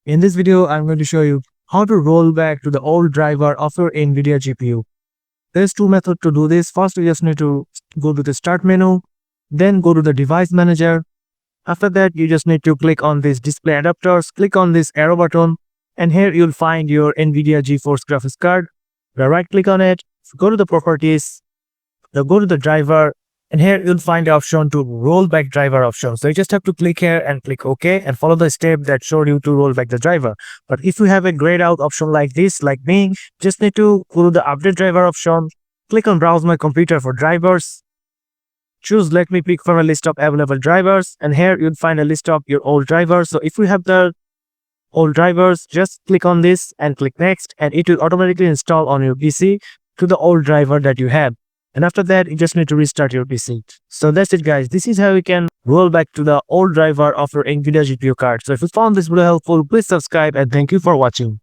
In this video, I'm going to show you how to roll back to the old driver of your Nvidia GPU. There's two methods to do this. First, you just need to go to the start menu, then go to the device manager. After that, you just need to click on this display adapters, click on this arrow button, and here you'll find your Nvidia GeForce graphics card. Right click on it, go to the properties, now go to the driver, and here you'll find the option to roll back driver option. So you just have to click here and click OK and follow the step that showed you to roll back the driver. But if you have a grayed out option like this, like me, just need to go to the update driver option, click on browse my computer for drivers, choose let me pick from a list of available drivers, and here you'll find a list of your old drivers. So if you have the old drivers, just click on this and click next, and it will automatically install on your PC to the old driver that you have. And after that, you just need to restart your PC. So that's it, guys. This is how you can roll back to the old driver of your Nvidia GPU card. So if you found this video helpful, please subscribe and thank you for watching.